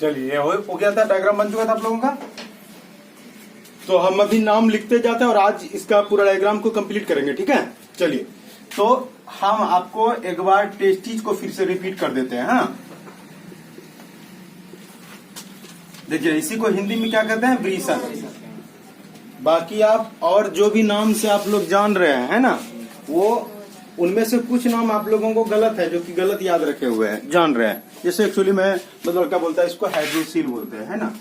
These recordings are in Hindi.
चलिए हो गया था, डायग्राम बन चुका था आप लोगों का। तो हम अभी नाम लिखते जाते हैं और आज इसका पूरा डायग्राम को कंप्लीट करेंगे, ठीक है। चलिए तो हम आपको एक बार टेस्टीज को फिर से रिपीट कर देते हैं। हाँ देखिए, इसी को हिंदी में क्या कहते हैं, ब्रीसन। बाकी आप और जो भी नाम से आप लोग जान रहे हैं ना, वो उनमें से कुछ नाम आप लोगों को गलत है, जो कि गलत याद रखे हुए हैं, जान रहे हैं। जैसे एक्चुअली मैं मतलब क्या बोलता है, इसको हाइड्रोसील बोलते हैं, है ना।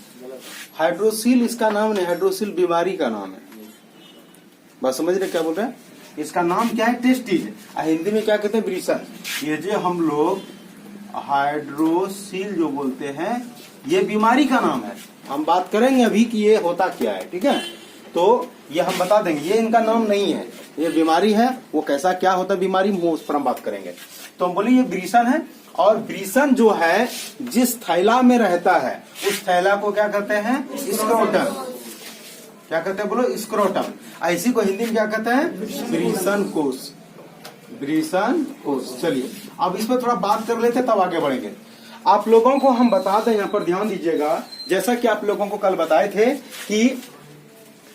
हाइड्रोसील इसका नाम नहीं, हाइड्रोसील बीमारी का नाम है। बात समझ रहे क्या बोल रहे हैं। इसका नाम क्या है, टेस्टीज। हिंदी में क्या कहते हैं, ब्रीसन। ये जो हम लोग हाइड्रोसील जो बोलते हैं, ये बीमारी का नाम है। हम बात करेंगे अभी कि ये होता क्या है, ठीक है। तो ये हम बता देंगे, ये इनका नाम नहीं है, ये बीमारी है। वो कैसा क्या होता है बीमारी, वो उस पर हम बात करेंगे। तो हम बोले ये ब्रीसन है, और ब्रीसन जो है जिस थैला में रहता है, उस थैला को क्या कहते हैं, स्क्रोटम। क्या कहते हैं बोलो, स्क्रोटम। इसी को हिंदी में क्या कहते हैं, ब्रीसन कोश। ब्रीसन कोश। चलिए अब इस पर थोड़ा बात कर लेते, तब आगे बढ़ेंगे। आप लोगों को हम बता दें, यहाँ पर ध्यान दीजिएगा, जैसा कि आप लोगों को कल बताए थे कि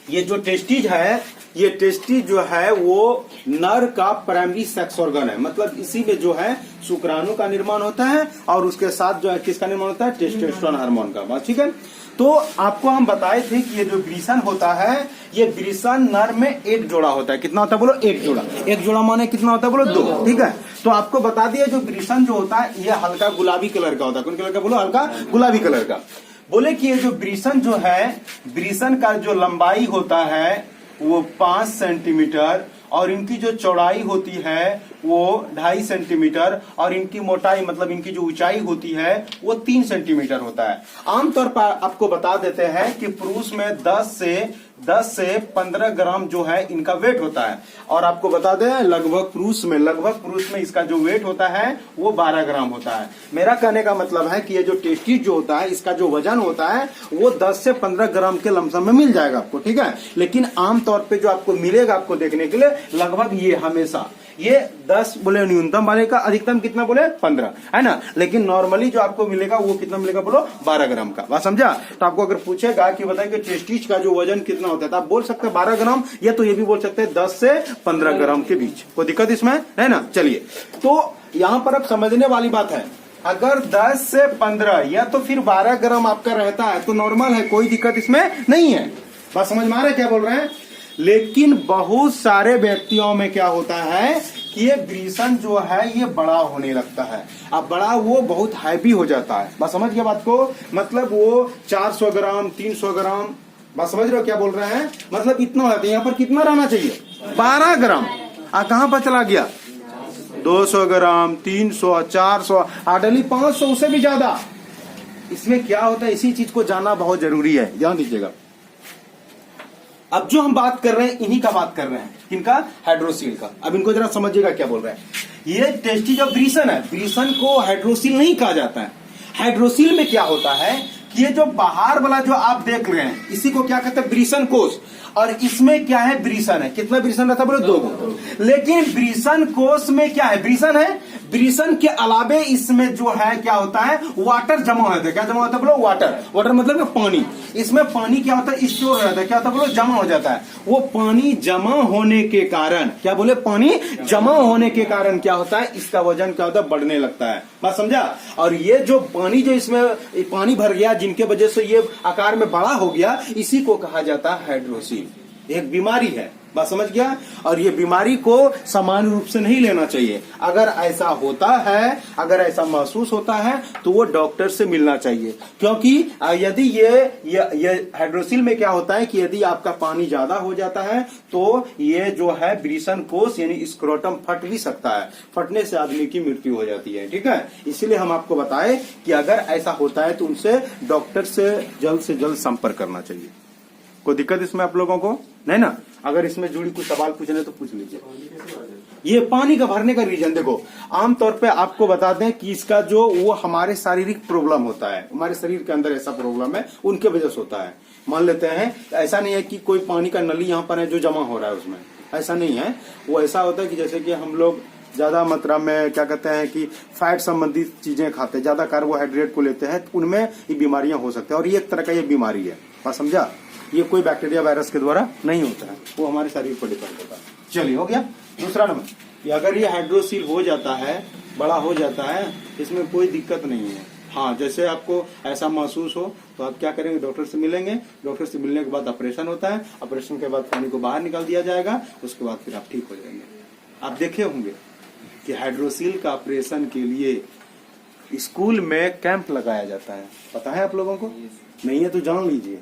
ये जो टेस्टीज है, ये टेस्टीज जो है वो नर का प्राइमरी सेक्स ऑर्गन है। मतलब इसी में जो है शुक्राणु का निर्माण होता है, और उसके साथ जो है किसका निर्माण होता है, टेस्टोस्टेरोन हार्मोन का। बस ठीक है। तो आपको हम बताए थे कि ये जो ब्रीसन होता है, ये ब्रीसन नर में एक जोड़ा होता है। कितना होता है बोलो, एक जोड़ा। एक जोड़ा माने कितना होता है बोलो, दो। ठीक है। तो आपको बता दिया, जो ब्रीसन जो होता है ये हल्का गुलाबी कलर का होता है। कौन कलर का बोलो, हल्का गुलाबी कलर का। बोले कि ये जो ब्रीसन जो है, ब्रीसन का जो लंबाई होता है वो 5 सेंटीमीटर, और इनकी जो चौड़ाई होती है वो 2.5 सेंटीमीटर, और इनकी मोटाई मतलब इनकी जो ऊंचाई होती है वो 3 सेंटीमीटर होता है। आमतौर पर आपको बता देते हैं कि पुरुष में 10 से 15 ग्राम जो है इनका वेट होता है, और आपको बता दें लगभग पुरुष में इसका जो वेट होता है वो 12 ग्राम होता है। मेरा कहने का मतलब है कि ये जो टेस्टीज जो होता है, इसका जो वजन होता है वो 10 से 15 ग्राम के लमसम में मिल जाएगा आपको, ठीक है। लेकिन आमतौर पे जो आपको मिलेगा, आपको देखने के लिए लगभग ये हमेशा ये 10 बोले न्यूनतम वाले का, अधिकतम कितना बोले 15, है ना। लेकिन नॉर्मली जो आपको मिलेगा वो कितना मिलेगा बोलो, 12 ग्राम का। बात समझा। तो आपको अगर पूछेगा कि बताए कि टेस्टीज का जो वजन कितना होता है, तो आप बोल सकते हैं 12 ग्राम, या तो ये भी बोल सकते हैं 10 से 15 ग्राम के बीच। कोई दिक्कत इसमें है ना। चलिए तो यहाँ पर अब समझने वाली बात है, अगर 10 से 15 या तो फिर 12 ग्राम आपका रहता है तो नॉर्मल है, कोई दिक्कत इसमें नहीं है। बात समझ में आ रहा है क्या बोल रहे हैं। लेकिन बहुत सारे व्यक्तियों में क्या होता है कि ये ब्रीसन जो है ये बड़ा होने लगता है। अब बड़ा वो बहुत हैवी हो जाता है। बस समझ गया बात को, मतलब वो 400 ग्राम 300 ग्राम, बस समझ रहे हो क्या बोल रहे हैं, मतलब इतना होता है। यहाँ पर कितना रहना चाहिए, 12 ग्राम। कहाँ पर चला गया, 200 ग्राम 300 400 आडली 500, उससे भी ज्यादा। इसमें क्या होता है, इसी चीज को जानना बहुत जरूरी है, ध्यान दीजिएगा। अब जो हम बात कर रहे हैं, इन्हीं का बात कर रहे हैं, किनका, हाइड्रोसील का। अब इनको जरा समझिएगा क्या बोल रहे हैं। ये टेस्टीज ऑफ ब्रीसन है, ब्रीसन को हाइड्रोसील नहीं कहा जाता है। हाइड्रोसील में क्या होता है कि ये जो बाहर वाला जो आप देख रहे हैं, इसी को क्या कहते हैं, ब्रीसन कोश। और इसमें क्या है, ब्रीसन है। कितना ब्रीसन रहता है बोलो, 2। लेकिन ब्रीसन कोश में क्या है, ब्रीसन है। ब्रीसन के अलावे इसमें जो है क्या होता है, वाटर जमा होता है। क्या जमा होता है बोलो, वाटर मतलब पानी। इसमें पानी क्या होता है, स्टोर रहता है। क्या होता है बोलो, जमा हो जाता है। वो पानी जमा होने के कारण, क्या बोले, पानी जमा होने के कारण क्या होता है, इसका वजन क्या होता है, बढ़ने लगता है। बात समझा। और ये जो पानी जो इसमें पानी भर गया, जिनके वजह से ये आकार में बड़ा हो गया, इसी को कहा जाता है हाइड्रोसील। एक बीमारी है। बात समझ गया। और ये बीमारी को सामान्य रूप से नहीं लेना चाहिए। अगर ऐसा होता है, अगर ऐसा महसूस होता है, तो वो डॉक्टर से मिलना चाहिए। क्योंकि यदि ये हाइड्रोसील में क्या होता है कि यदि आपका पानी ज्यादा हो जाता है, तो ये जो है ब्रीसन कोश यानी स्क्रोटम फट भी सकता है। फटने से आदमी की मृत्यु हो जाती है, ठीक है। इसलिए हम आपको बताएं कि अगर ऐसा होता है तो उनसे डॉक्टर से जल्द संपर्क करना चाहिए। कोई दिक्कत इसमें आप लोगों को नहीं ना। अगर इसमें जुड़ी कुछ सवाल पूछने तो पूछ लीजिए। ये पानी का भरने का रीजन देखो, आमतौर पे आपको बता दें कि इसका जो वो हमारे शारीरिक प्रॉब्लम होता है, हमारे शरीर के अंदर ऐसा प्रॉब्लम है, उनके वजह से होता है। मान लेते हैं, ऐसा नहीं है कि कोई पानी का नली यहाँ पर है जो जमा हो रहा है उसमें, ऐसा नहीं है। वो ऐसा होता है कि जैसे कि हम लोग ज्यादा मात्रा में क्या कहते हैं कि फैट संबंधित चीजें खाते हैं, ज्यादा कार्बोहाइड्रेट को लेते हैं, तो उनमें ये बीमारियां हो सकती है। और ये एक तरह का ये बीमारी है, बात समझा? ये कोई बैक्टीरिया वायरस के द्वारा नहीं होता है, वो हमारे शरीर पर डिपेंड होता है। चलिए, हो गया। दूसरा नंबर, कि अगर ये हाइड्रोसील हो जाता है, बड़ा हो जाता है, इसमें कोई दिक्कत नहीं है। हाँ, जैसे आपको ऐसा महसूस हो तो आप क्या करेंगे, डॉक्टर से मिलेंगे। डॉक्टर से मिलने के बाद ऑपरेशन होता है, ऑपरेशन के बाद पानी को बाहर निकाल दिया जाएगा, उसके बाद फिर आप ठीक हो जाएंगे। आप देखे होंगे कि हाइड्रोसील का ऑपरेशन के लिए स्कूल में कैंप लगाया जाता है, पता है आप लोगों को? नहीं है तो जान लीजिए।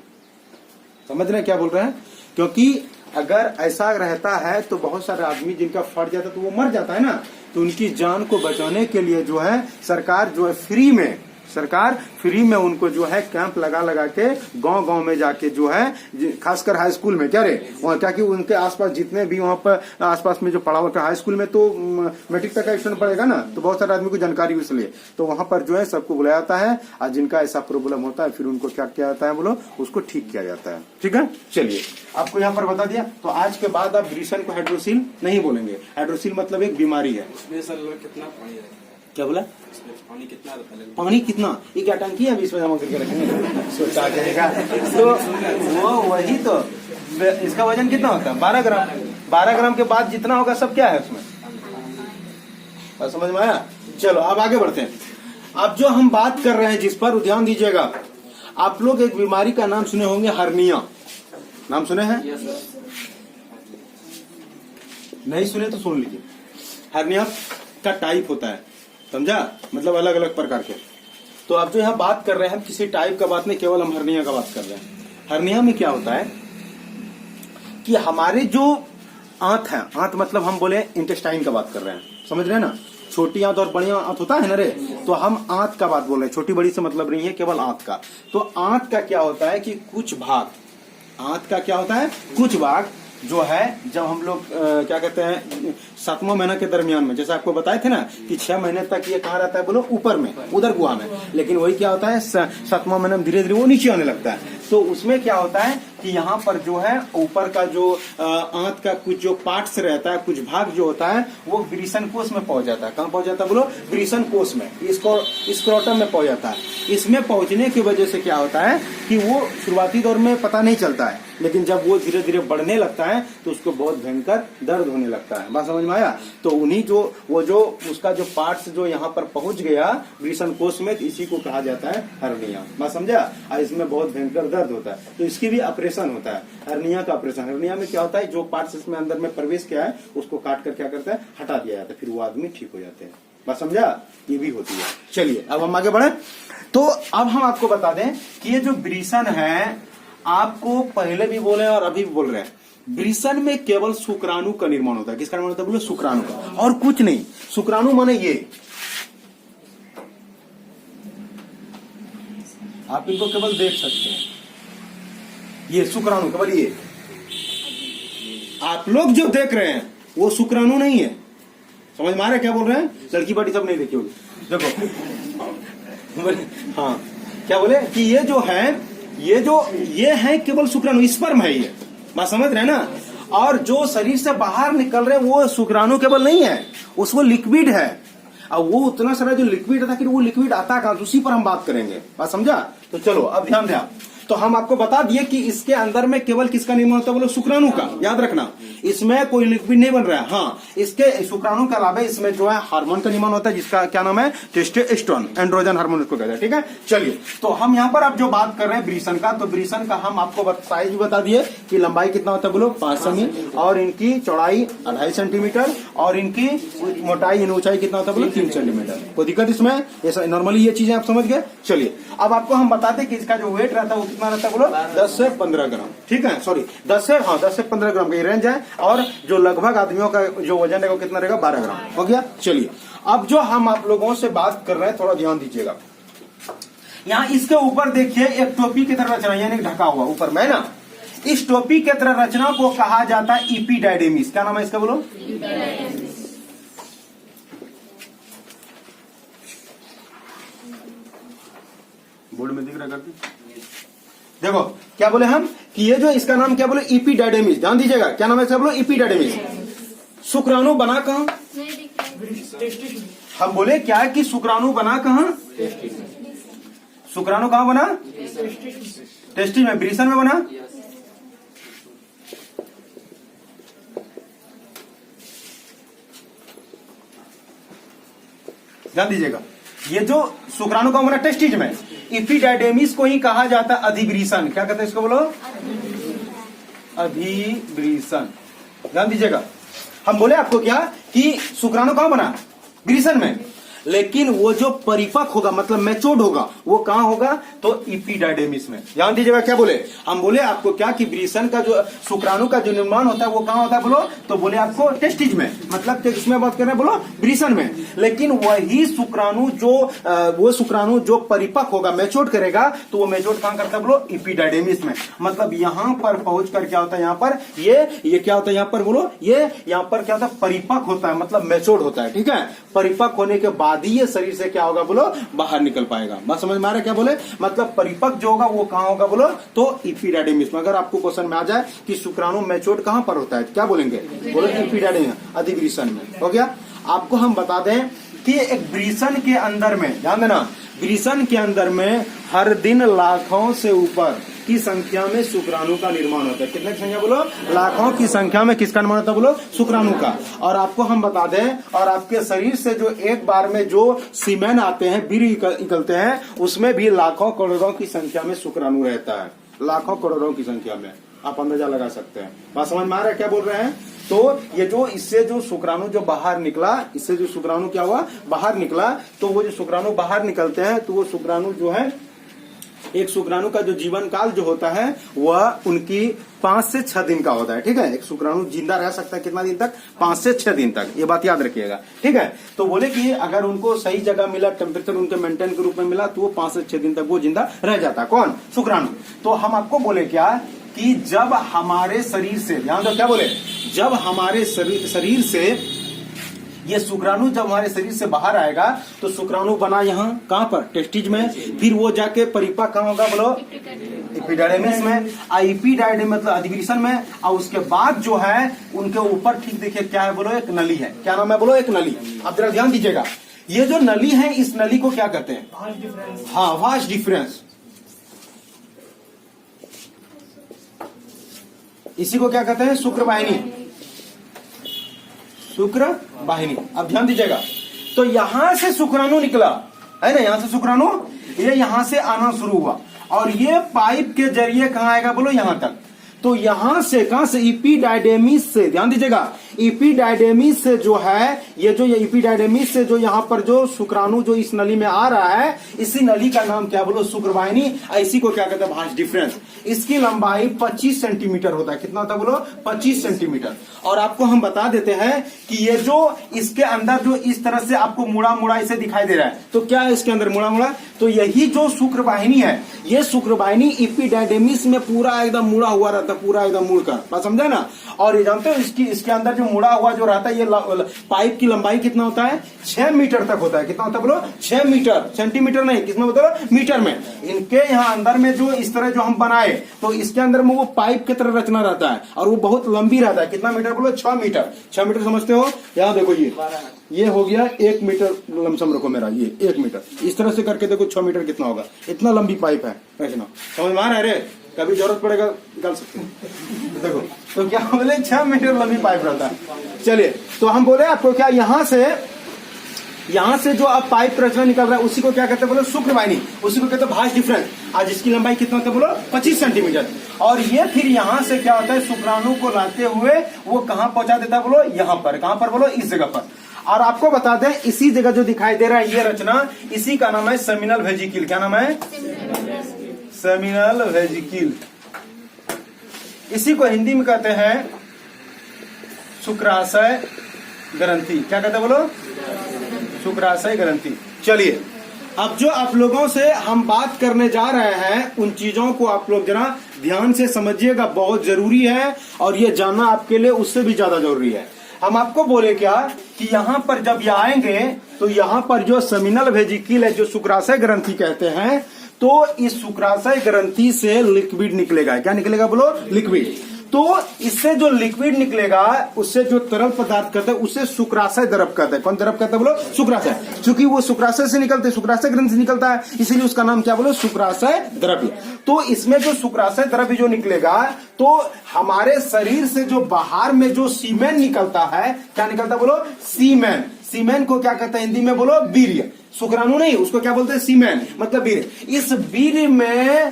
समझ रहे हैं क्या बोल रहे हैं? क्योंकि अगर ऐसा रहता है तो बहुत सारे आदमी जिनका फट जाता है तो वो मर जाता है ना, तो उनकी जान को बचाने के लिए जो है सरकार जो है फ्री में उनको जो है कैंप लगा के गांव में जाके जो है, खासकर हाई स्कूल में, क्या रे वहाँ, क्या कि उनके आसपास जितने भी वहाँ पर आसपास में जो पढ़ा हुआ हाई स्कूल में तो मैट्रिक तक का स्टूडेंट पढ़ेगा ना, तो बहुत सारे आदमी को जानकारी हो, इसलिए तो वहाँ पर जो है सबको बुलाया जाता है और जिनका ऐसा प्रॉब्लम होता है फिर उनको क्या किया जाता है, बोलो, उसको ठीक किया जाता है। ठीक है, चलिए आपको यहाँ पर बता दिया। तो आज के बाद आप ग्रीसन को हाइड्रोसील नहीं बोलेंगे। हाइड्रोसील मतलब एक बीमारी है। कितना पानी क्या बोला? पानी कितना रहता है? पानी कितना? ये क्या टंकी है अभी इसमें जमा करके रखेंगे, सोचा जाएगा। तो वो वही तो, इसका वजन कितना होता है? 12 ग्राम। 12 ग्राम के बाद जितना होगा सब क्या है उसमें, बात समझ में आया? चलो अब आगे बढ़ते हैं। अब जो हम बात कर रहे हैं जिस पर ध्यान दीजिएगा, आप लोग एक बीमारी का नाम सुने होंगे, हर्निया। नाम सुने हैं? नहीं सुने तो सुन लीजिए। हर्निया का टाइप होता है, समझा? मतलब अलग अलग प्रकार के। तो अब जो यहाँ बात कर रहे हैं हम किसी टाइप का बात नहीं, केवल हम हर्निया का बात कर रहे हैं। हर्निया में क्या होता है कि हमारे जो आंत है, आंत मतलब हम बोले इंटेस्टाइन का बात कर रहे हैं, समझ रहे हैं ना? छोटी आंत और बड़ी आंत होता है ना रे, तो हम आंत का बात बोल रहे हैं, छोटी बड़ी से मतलब नहीं है, केवल आंत का। तो आंत का क्या होता है कि कुछ भाग, आंत का क्या होता है, कुछ भाग जो है, जब हम लोग क्या कहते हैं 7वां महीना के दरमियान में, जैसे आपको बताए थे ना कि 6 महीने तक ये कहाँ रहता है, बोलो ऊपर में, उधर गुहा में, लेकिन वही क्या होता है 7वां महीना में धीरे धीरे वो नीचे आने लगता है। तो उसमें क्या होता है कि यहाँ पर जो है ऊपर का जो आंत का कुछ जो पार्ट्स रहता है, कुछ भाग जो होता है, वो ग्रीसन कोष में पहुंच जाता है। कहाँ पहुंच जाता है, बोलो? ग्रीसन कोष में, इसको स्क्रोटम में पहुंच जाता है। इसमें पहुंचने की वजह से क्या होता है कि वो शुरुआती दौर में पता नहीं चलता है, लेकिन जब वो धीरे धीरे बढ़ने लगता है तो उसको बहुत भयंकर दर्द होने लगता है। बात समझ में आया? तो उन्हीं जो वो जो उसका जो पार्ट्स जो यहाँ पर पहुंच गया ग्रीसन कोष में, इसी को कहा जाता है हर्निया। बात समझा? और इसमें बहुत भयंकर दर्द होता है, तो इसकी भी ऑपरेशन होता है, हर्निया का ऑपरेशन। हर्निया में क्या होता है, जो पार्ट्स इसमें अंदर में प्रवेश किया है उसको काट कर क्या करता है, हटा दिया जाता है, फिर वो आदमी ठीक हो जाते हैं। बात समझा? ये भी होती है। चलिए अब हम आगे बढ़े। तो अब हम आपको बता दें कि ये जो ब्रीसन है, आपको पहले भी बोले और अभी भी बोल रहे हैं, ब्रीसन में केवल शुक्राणु का निर्माण होता है। किसका निर्माण होता है, बोलो? शुक्राणु का, और कुछ नहीं। शुक्राणु माने ये, आप इनको केवल देख सकते हैं, ये शुक्राणु केवल ये आप लोग जो देख रहे हैं वो शुक्राणु नहीं है। समझ में आ रहा है क्या बोल रहे हैं? लड़की बाटी सब नहीं देखी होगी, देखो। हाँ, क्या बोले कि ये जो है, ये है केवल शुक्राणु, स्पर्म है ये। बात समझ रहे हैं ना? और जो शरीर से बाहर निकल रहे हैं वो शुक्राणु केवल नहीं है, उसको लिक्विड है। अब वो उतना सारा जो लिक्विड था कि वो लिक्विड आता कहां, उसी पर हम बात करेंगे। बात समझा? तो चलो अब ध्यान दें। तो हम आपको बता दिए कि इसके अंदर में केवल किसका निर्माण होता है, बोलो? शुक्राणु का। याद रखना, इसमें कोई लिक्विड नहीं बन रहा है। हाँ, इसके शुक्राणु के अलावा इसमें जो है हार्मोन का निर्माण होता है, जिसका क्या नाम है, टेस्टोस्टेरोन, एंड्रोजन हार्मोन उसको कहते हैं। ठीक है, चलिए। तो हम यहाँ पर अब जो बात कर रहे हैं ब्रीसन का, तो ब्रीसन का हम आपको साइज भी बता दिए कि लंबाई कितना होता है, बोलो? 5 सेमी, और इनकी चौड़ाई 2.5 सेंटीमीटर, और इनकी मोटाई ऊंचाई कितना होता है, बोलो? 3 सेंटीमीटर। कोई दिक्कत इसमें? नॉर्मली ये चीजें आप समझ गए। चलिए अब आपको हम बताते कि इसका जो वेट रहता है वो कितना रहता है, बोलो? 10 से 15 ग्राम। ठीक है, सॉरी 10 से 15 ग्राम का रेंज है। और जो लगभग आदमियों का जो वजन है वो कितना रहेगा, 12 ग्राम। हो गया। चलिए अब जो हम आप लोगों से बात कर रहे हैं, थोड़ा ध्यान दीजिएगा। यहाँ इसके ऊपर देखिए एक टोपी की तरह रचना, यानी ढका हुआ ऊपर में ना, इस टोपी की तरह रचना को कहा जाता है इपीडायडेमिस। क्या नाम है इसका, बोलो? बोर्ड में दिख रहा करते, देखो क्या बोले हम कि ये जो इसका नाम क्या बोले, इपीडायडेमिस। ध्यान दीजिएगा, क्या नाम है इसका, बोलो? इपीडायडेमिस। शुक्राणु बना कहां, हम बोले क्या कि शुक्राणु बना कहाँ? शुक्राणु कहाँ बना? टेस्टिस में, ब्रीसन में बना। ध्यान दीजिएगा, ये जो शुक्राणु कहाँ बना? टेस्टिस में। इपिडाइडेमिस को ही कहा जाता है अधिब्रीसन। क्या कहते हैं इसको? बोलो अधिब्रीसन। ध्यान दीजिएगा, हम बोले आपको क्या कि शुक्राणु कहाँ बना? ब्रीसन में। लेकिन वो जो परिपक्व होगा मतलब मैच्योर्ड होगा वो कहां होगा? तो इपिडाइडेमिस में। ध्यान दीजिएगा, क्या बोले हम? बोले आपको क्या कि ब्रीसन का जो शुक्राणु का जो निर्माण होता है वो कहां होता है? बोलो तो बोले आपको टेस्टिज में, मतलब किसमें बात कर रहे हैं? बोलो ब्रीसन में। लेकिन वही शुक्राणु जो वो शुक्राणु जो परिपक्व होगा, मैच्योर्ड करेगा, तो वो मैच्योर्ड कहां करता है? बोलो इपिडाइडेमिस में। मतलब यहां पर पहुंच कर क्या होता है? यहाँ पर ये क्या होता है? यहाँ पर बोलो ये यहाँ पर क्या होता है? परिपक्व होता है, मतलब मैच्योर्ड होता है। ठीक है, परिपक्व होने के बाद ये शरीर से क्या होगा? बोलो बाहर निकल पाएगा। बात समझ में आ रहा है? क्या बोले मतलब परिपक्व जो होगा वो कहां होगा? बोलो तो इपिडाइडेमिस में। अगर आपको क्वेश्चन में आ जाए कि शुक्राणु मैच्योर्ड कहां पर होता है, क्या बोलेंगे? बोलो इपिडाइडेमिस, अधिब्रीसन में। हो गया। आपको हम बता दें कि एक ब्रीसन के अंदर में, ध्यान देना, ब्रीसन के अंदर में हर दिन लाखों से ऊपर की संख्या में शुक्राणु का निर्माण होता है। कितने की संख्या? बोलो लाखों की संख्या में किसका निर्माण होता है? बोलो शुक्राणु का। और आपको हम बता दें, और आपके शरीर से जो एक बार में जो सीमेन आते हैं, वीर्य निकलते हैं, उसमें भी लाखों करोड़ों की संख्या में शुक्राणु रहता है। लाखों करोड़ों की संख्या में आप अंदाजा लगा सकते हैं। बात समझ में आ रहा है? क्या बोल रहे हैं? तो ये जो इससे जो शुक्राणु जो बाहर निकला, इससे जो शुक्राणु क्या हुआ? बाहर निकला। तो वो जो शुक्राणु बाहर निकलते हैं तो वो शुक्राणु जो है, एक शुक्राणु का जो जीवन काल जो होता है वह उनकी 5 से 6 दिन का होता है। ठीक है, एक शुक्राणु जिंदा रह सकता है कितना दिन तक? 5 से 6 दिन तक। ये बात याद रखिएगा। ठीक है, तो बोले कि अगर उनको सही जगह मिला, टेम्परेचर उनके मेंटेन के रूप में मिला, तो वो 5 से 6 दिन तक वो जिंदा रह जाता है। कौन? शुक्राणु। तो हम आपको बोले क्या कि जब हमारे शरीर से, ध्यान दो, क्या बोले? जब हमारे शरीर से ये शुक्राणु जब हमारे शरीर से बाहर आएगा तो शुक्राणु बना यहाँ कहां पर? टेस्टिज में। फिर वो जाके परिपक्व कहां होगा? बोलो इपिडाइडेमिस में। इपिडाइडेमिस मतलब अधिब्रीसन में। और उसके बाद जो है उनके ऊपर, ठीक देखिए क्या है? बोलो एक नली है। क्या नाम है? बोलो एक नली। अब जरा ध्यान दीजिएगा, ये जो नली है, इस नली को क्या कहते हैं? हाँ, वास्ट डिफरेंस। इसी को क्या कहते हैं? शुक्र वाहिनी। शुक्र वाहिनी। अब ध्यान दीजिएगा, तो यहां से शुक्राणु निकला है ना, यहां से शुक्राणु ये यहां से आना शुरू हुआ और ये पाइप के जरिए कहां आएगा? बोलो यहां तक। तो यहां से कहां से? इपिडाइडेमिस से। ध्यान दीजिएगा, इपिडाइडेमिस से जो है, ये जो इपिडाइडेमिस से जो यहाँ पर जो शुक्राणु जो इस नली में आ रहा है, इसी नली का नाम क्या? बोलो शुक्रवाहिनी। इसी को क्या कहते हैं? भांज डिफरेंस। इसकी लंबाई 25 सेंटीमीटर होता है। कितना होता है? बोलो 25 सेंटीमीटर। और आपको हम बता देते हैं कि ये जो इसके अंदर जो इस तरह से आपको मुड़ा मुड़ा इसे दिखाई दे रहा है, तो क्या है इसके अंदर? मुड़ा मुड़ा। तो यही जो शुक्रवाहिनी है, ये शुक्रवाहिनी इपिडाइडेमिस में पूरा एकदम मुड़ा हुआ रहता है, पूरा एकदम मुड़कर। बात समझा ना? और ये जानते हो इसके अंदर जो मुड़ा हुआ जो रहता है, ये पाइप की लंबाई कितना होता है? 6 मीटर तक होता है। कितना होता है? बोलो 6 मीटर। सेंटीमीटर नहीं, किसमें बताओ? मीटर में। इनके यहाँ अंदर में जो इस तरह जो हम बनाए, तो इसके अंदर में वो पाइप की तरह रचना रहता है और वो बहुत लंबी रहता है। कितना मीटर? बोलो 6 मीटर। 6 मीटर समझते हो? यहाँ देखो, ये हो गया 1 मीटर। लमसम रखो मेरा, ये 1 मीटर। इस तरह से करके देखो 6 मीटर कितना होगा। इतना लंबी पाइप है रचना। समझ में आ रहा है? रे कभी जरूरत पड़ेगा निकाल सकते हैं। देखो तो क्या बोले? 6 मीटर लंबी पाइप रहता है। चलिए, तो हम बोले आपको क्या, यहां से जो अब पाइप रचना निकल रहा है उसी को क्या कहते हैं? बोलो शुक्रवाहिनी। उसी को कहते हैं भांज डिफरेंस। आज इसकी लंबाई कितना होता है? बोलो 25 सेंटीमीटर। और ये फिर यहां से क्या होता है? शुक्राणु को लाते हुए वो कहां पहुंचा देता है? बोलो यहां पर। कहां पर? बोलो इस जगह पर। और आपको बता दें, इसी जगह जो दिखाई दे रहा है ये रचना, इसी का नाम है सेमिनल वेजिकल। क्या नाम है? Seminal vesicle. इसी को हिंदी में कहते हैं शुक्राशय ग्रंथि। क्या कहते हैं? बोलो शुक्राशय ग्रंथि। चलिए, अब जो आप लोगों से हम बात करने जा रहे हैं, उन चीजों को आप लोग जरा ध्यान से समझिएगा, बहुत जरूरी है और ये जानना आपके लिए उससे भी ज्यादा जरूरी है। हम आपको बोले क्या कि यहाँ पर जब ये आएंगे तो यहाँ पर जो सेमिनल वेजिकल है, जो शुक्राशय ग्रंथि कहते हैं, तो इस शुक्राशय ग्रंथि से लिक्विड निकलेगा। क्या निकलेगा? बोलो लिक्विड। तो इससे जो लिक्विड निकलेगा, उससे जो तरल पदार्थ कहते हैं उसे शुक्राशय द्रव कहते हैं। कौन द्रव कहते हैं बोलो? शुक्राशय। क्योंकि वो शुक्राशय से निकलते, शुक्राशय ग्रंथि से निकलता है, इसीलिए उसका नाम क्या बोलो? शुक्राशय द्रव्य। तो इसमें जो शुक्राशय द्रव्य जो निकलेगा, तो हमारे शरीर से जो बाहर में जो सीमेन निकलता है, क्या निकलता है बोलो? सीमेन। सीमेन को क्या कहते हैं हिंदी में बोलो? वीर्य। शुक्राणु नहीं, उसको क्या बोलते हैं? सीमेन, मतलब वीर्य। इस वीर्य में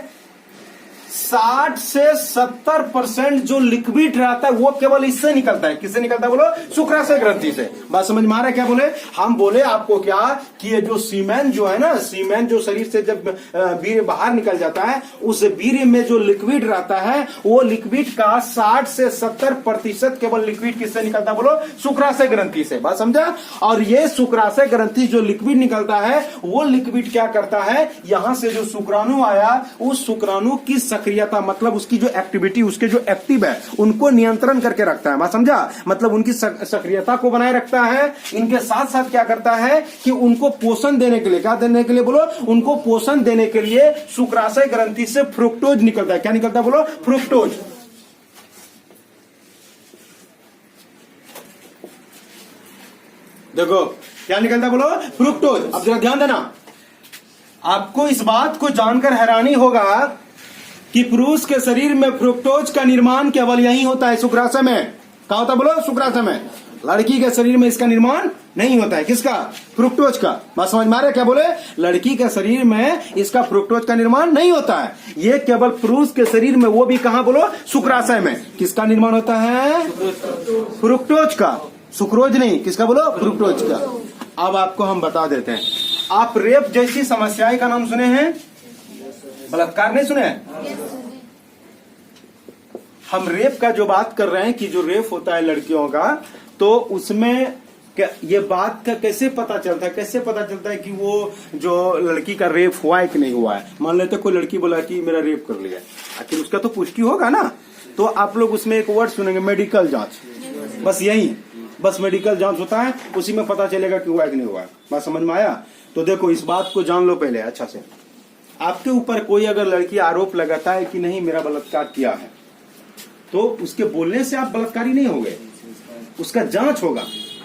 60 से 70% जो लिक्विड रहता है वो केवल इससे निकलता है। किससे निकलता है बोलो? शुक्राशय ग्रंथि से। बात समझ में आ रहा है? क्या बोले हम? बोले आपको क्या कि ये जो सीमेन जो है ना, सीमेन जो शरीर से जब वीर्य बाहर निकल जाता है, उस वीर्य में जो लिक्विड रहता है, वो लिक्विड का 60 से 70% केवल लिक्विड किससे निकलता है बोलो? शुक्राशय ग्रंथि से। बात समझा? और ये शुक्राशय ग्रंथि जो लिक्विड निकलता है, वो लिक्विड क्या करता है, यहां से जो शुक्राणु आया, उस शुक्राणु की सक्रियता, मतलब उसकी जो एक्टिविटी, उसके जो एक्टिव है, उनको नियंत्रण करके रखता है। बात समझा? मतलब उनकी सक्रियता को बनाए रखता है। इनके साथ साथ क्या करता है कि उनको पोषण देने के लिए, क्या देने के लिए बोलो? उनको पोषण देने के लिए शुक्राशय ग्रंथि से फ्रुक्टोज निकलता है। क्या निकलता है बोलो? फ्रुक्टोज। देखो क्या निकलता है बोलो? फ्रुक्टोज। अब जरा ध्यान देना, आपको इस बात को जानकर हैरानी होगा कि पुरुष के शरीर में फ्रुक्टोज का निर्माण केवल यही होता है, शुक्राशय में। क्या होता है बोलो? शुक्राशय में। लड़की के शरीर में इसका निर्माण नहीं होता है। किसका? फ्रुक्टोज का। बात समझ में आ रहा है? क्या बोले? लड़की के शरीर में इसका फ्रुक्टोज का निर्माण नहीं होता है। ये केवल पुरुष के शरीर में, वो भी कहां बोलो? शुक्राशय में। किसका निर्माण होता है? फ्रुक्टोज का, सुक्रोज नहीं। किसका बोलो? फ्रुक्टोज का। अब आपको हम बता देते हैं, आप रेप जैसी समस्याएं का नाम सुने हैं? बलात्कार नहीं सुने? हम रेप का जो बात कर रहे हैं कि जो रेप होता है लड़कियों का, तो उसमें ये बात का कैसे पता चलता है? कैसे पता चलता है कि वो जो लड़की का रेप हुआ है कि नहीं हुआ है? मान लेते कोई लड़की बोला कि मेरा रेप कर लिया, आखिर उसका तो पुष्टि होगा ना। तो आप लोग उसमें एक वर्ड सुनेंगे, मेडिकल जांच। बस यही, बस मेडिकल जांच होता है, उसी में पता चलेगा कि हुआ है कि नहीं हुआ है। बात समझ में आया? तो देखो इस बात को जान लो पहले अच्छा से। आपके ऊपर कोई अगर लड़की आरोप लगाता है कि नहीं मेरा बलात्कार किया है, तो उसके बोलने से आप बलात्कारी नहीं हो गए, उसका जांच होगा।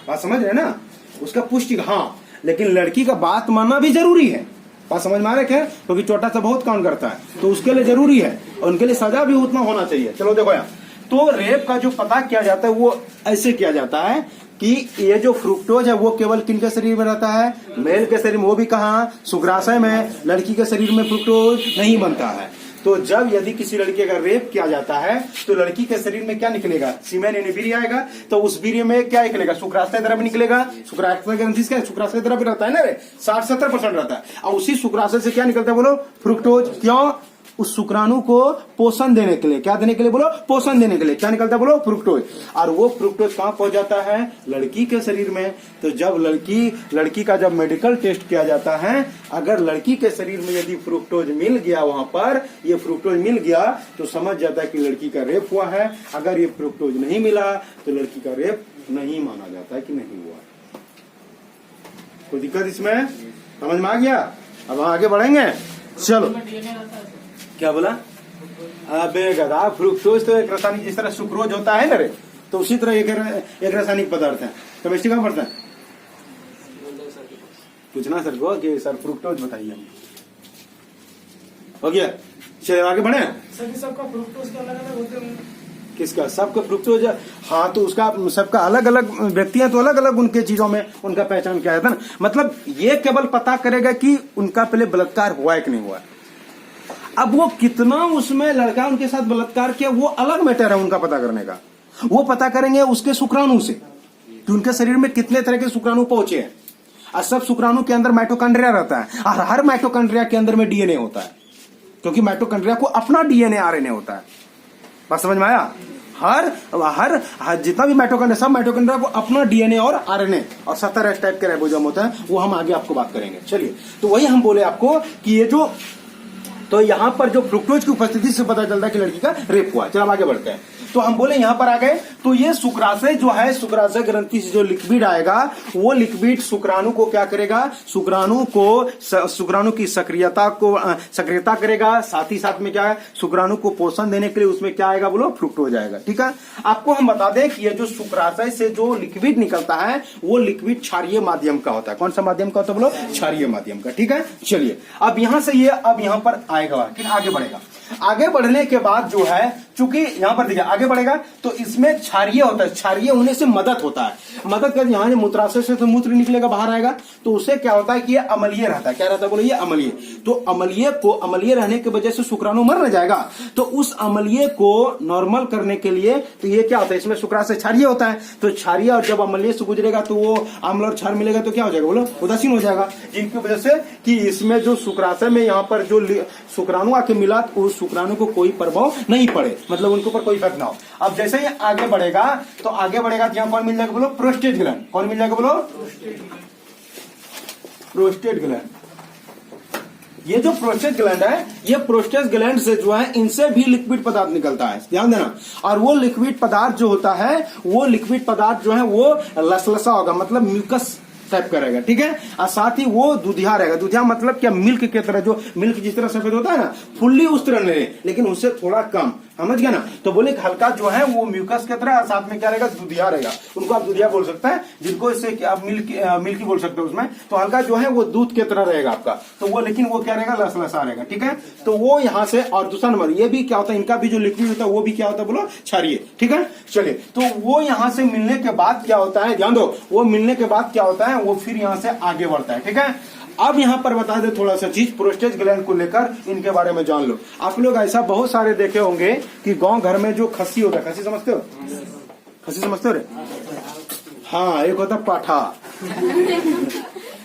बात समझ रहे ना? उसका पुष्टि, हाँ, लेकिन लड़की का बात मानना भी जरूरी है। बात समझ में आ रहा है? क्योंकि छोटा सा बहुत काम करता है, तो उसके लिए जरूरी है और उनके लिए सजा भी उतना होना चाहिए। चलो देखो यहाँ, तो रेप का जो पता किया जाता है वो ऐसे किया जाता है कि ये जो फ्रुक्टोज है वो केवल किनके शरीर में रहता है? मेल के शरीर में। वो भी कहाँ? शुक्राशय में। लड़की के शरीर में फ्रुक्टोज नहीं बनता है। तो जब यदि किसी लड़की का रेप किया जाता है, तो लड़की के शरीर में क्या निकलेगा? सीमेन यानी वीर्य आएगा। तो उस वीर्य में क्या निकलेगा? शुक्राशय द्रव्य निकलेगा। शुक्राशय ग्रंथि का शुक्राशय द्रव्य रहता है ना रे, 60-70% रहता है। और उसी शुक्राशय से क्या निकलता है बोलो? फ्रुक्टोज। क्यों? उस शुक्राणु को पोषण देने के लिए। क्या देने के लिए बोलो? पोषण देने के लिए। क्या निकलता है बोलो? फ्रुक्टोज। और वो फ्रुक्टोज कहां पहुंच जाता है? लड़की के शरीर में। तो जब लड़की का जब मेडिकल टेस्ट किया जाता है, अगर लड़की के शरीर में यदि फ्रुक्टोज मिल गया, वहां पर ये फ्रुक्टोज मिल गया, तो समझ जाता है कि लड़की का रेप हुआ है। अगर ये फ्रुक्टोज नहीं मिला तो लड़की का रेप नहीं माना जाता है कि नहीं हुआ। कोई दिक्कत इसमें? समझ में आ गया? अब हम आगे बढ़ेंगे। चलो, क्या बोला? अबे गधा, फ्रुक्टोज तो एक रासायनिक, जिस तरह सुक्रोज होता है ना रे, तो उसी तरह एक रासायनिक पदार्थ है। केमिस्ट्री का पढ़ता है? पूछना सर को कि सर फ्रुक्टोज बताइए। हो गया? चलिए आगे बढ़े। सबका फ्रुक्टोज के अलग अलग होते हैं। किसका? सबका फ्रुक्टोज? हाँ, तो उसका सबका अलग अलग व्यक्ति है, तो अलग अलग उनके चीजों में उनका पहचान क्या है ना। मतलब ये केवल पता करेगा कि उनका पहले बलात्कार हुआ है कि नहीं हुआ है। अब वो कितना उसमें लड़का उनके साथ बलात्कार किया, वो अलग मैटर है उनका पता करने का। वो पता करेंगे उसके शुक्राणु से कि उनके शरीर में कितने तरह के शुक्राणु पहुंचे हैं। और सब शुक्राणु के अंदर माइटोकॉन्ड्रिया रहता है, और हर माइटोकॉन्ड्रिया के अंदर में डीएनए होता है, क्योंकि माइटोकॉन्ड्रिया को अपना डीएनए आरएनए होता है। बात समझ में आया? हर जितना भी माइटोकॉन्ड्रिया, सब माइटोकॉन्ड्रिया को अपना डीएनए और आरएनए और 70 टाइप के राइबोसोम होता है। वो हम आगे आपको बात करेंगे। चलिए, तो वही हम बोले आपको कि ये जो, तो यहां पर जो फ्रुक्टोज की उपस्थिति से पता चलता है कि लड़की का रेप हुआ। चलो हम आगे बढ़ते हैं। तो हम बोले यहां पर आ गए तो ये शुक्राशय जो है, शुक्राशय ग्रंथि से जो लिक्विड आएगा वो लिक्विड शुक्राणु को क्या करेगा, शुक्राणु की सक्रियता करेगा। साथ ही साथ में क्या है, शुक्राणु को पोषण देने के लिए उसमें क्या आएगा बोलो, फ्रुक्टोज आएगा। ठीक है, आपको हम बता दें कि ये जो शुक्राशय से जो लिक्विड निकलता है वो लिक्विड क्षारीय माध्यम का होता है। कौन सा माध्यम का होता है बोलो, क्षारीय माध्यम का। ठीक है, चलिए अब यहां से ये अब यहां पर आएगा, ठीक आगे बढ़ेगा। आगे बढ़ने के बाद जो है, चूंकि यहां पर देखिए आगे बढ़ेगा तो इसमें क्षारीय होता है, क्षारीय होने से मदद होता है। मदद कर यहां मूत्राशय से तो मूत्र निकलेगा, बाहर आएगा, तो उससे क्या होता है कि ये अम्लीय रहता है। क्या रहता है बोलो, ये अम्लीय। तो अम्लीय रहने की वजह से शुक्राणु मर न जाएगा, तो उस अम्लीय को नॉर्मल करने के लिए तो ये क्या होता है, इसमें शुक्राशय क्षारीय होता है। तो क्षारीय और जब अम्लीय से गुजरेगा तो वो अम्ल और क्षार मिलेगा तो क्या हो जाएगा बोलो, उदासीन हो जाएगा। जिनकी वजह से कि इसमें जो शुक्राशय में यहाँ पर जो शुक्राणु आके मिला तो उस शुक्राणु को कोई प्रभाव नहीं पड़े, मतलब उनके ऊपर कोई इफेक्ट ना हो। अब जैसे ही आगे बढ़ेगा तो यहाँ कौन मिल जाएगा बोलो, प्रोस्टेट ग्लैंड। कौन मिल जाएगा बोलो, प्रोस्टेट ग्लैंड। ये जो प्रोस्टेट ग्लैंड है, ये प्रोस्टेट ग्लैंड से जो है इनसे भी लिक्विड पदार्थ निकलता है, ध्यान देना। और वो लिक्विड पदार्थ जो होता है, वो लिक्विड पदार्थ जो है वो लसलसा होगा, मतलब म्यूकस टाइप का रहेगा। ठीक है, और साथ ही वो दूधिया रहेगा। दूधिया मतलब क्या, मिल्क की तरह, जो मिल्क जिस तरह सफेद होता है ना, फुल्ली उस तरह नहीं, लेकिन उससे थोड़ा कम, समझ गया ना। तो बोले हल्का जो है वो म्यूकस की तरह, साथ में क्या रहेगा, दूधिया रहेगा। उनको आप दूधिया बोल सकते हैं, जिनको इससे आप मिल्की बोल सकते हो उसमें। तो हल्का जो है वो दूध की तरह रहेगा आपका, तो वो लेकिन वो क्या रहेगा, लसलसा रहेगा। ठीक है, तो वो यहाँ से, और दूसरा नंबर ये भी क्या होता है, इनका भी जो लिक्विड होता है वो भी क्या होता है बोलो, क्षारीय। ठीक है, चलिए, तो वो यहाँ से मिलने के बाद क्या होता है, ध्यान दो, वो मिलने के बाद क्या होता है, वो फिर यहाँ से आगे बढ़ता है। ठीक है, अब यहां पर बता दे थोड़ा सा चीज प्रोस्टेट ग्लैंड को लेकर, इनके बारे में जान लो। आप लोग ऐसा बहुत सारे देखे होंगे कि गांव घर में जो खस्सी होता है, खस्सी समझते हो, खस्सी समझते हो रे, हाँ, एक होता पाठा।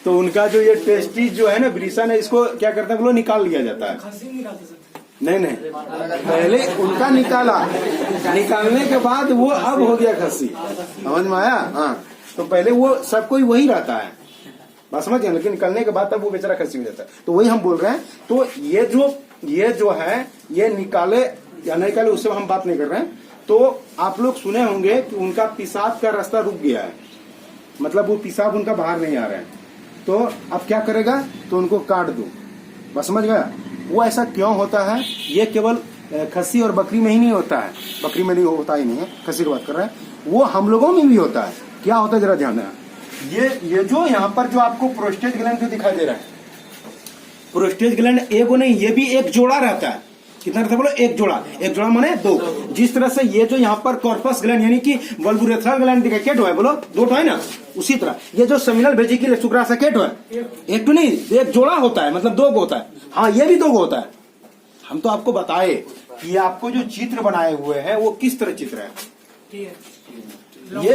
तो उनका जो ये टेस्टी जो है ना, ब्रिसन है, इसको क्या करते हैं बोलो, निकाल लिया जाता है। खस्सी नहीं निकालते सर। नहीं, पहले उनका निकाला, निकालने के बाद वो अब हो गया खस्सी, समझ में आया। हाँ, तो पहले वो सब कोई वही रहता है, बात समझ गए, लेकिन निकलने के बाद तब वो बेचारा खस्सी हो जाता है। तो वही हम बोल रहे हैं। तो ये जो है, ये निकाले या नहीं निकाले उससे हम बात नहीं कर रहे हैं। तो आप लोग सुने होंगे कि उनका पेशाब का रास्ता रुक गया है, मतलब वो पेशाब उनका बाहर नहीं आ रहा है, तो अब क्या करेगा, तो उनको काट दो, बस समझ गया। वो ऐसा क्यों होता है, ये केवल खस्सी और बकरी में ही नहीं होता है, बकरी में नहीं होता ही नहीं है, खस्सी की बात कर रहे हैं, वो हम लोगों में भी होता है। क्या होता है जरा ध्यान देना। ये जो यहाँ पर जो आपको प्रोस्टेट ग्लैंड जो दिखाई दे रहा है, प्रोस्टेट ग्लैंड एक नहीं, ये भी एक जोड़ा रहता है। कितना रहता है बोलो, एक जोड़ा माने दो। जिस तरह से ये जो यहाँ पर कॉर्पस ग्लैंड यानी कि वल्वुरेथ्रल ग्लैंड दिखाई, क्या है बोलो, दो है ना, उसी तरह ये जो सेमिनल वेसिकल शुक्राशय क्या है, एक तो नहीं, एक जोड़ा होता है, मतलब दो होता है। हाँ, ये भी दो होता है। हम तो आपको बताए कि आपको जो चित्र बनाए हुए हैं वो किस तरह चित्र है, ये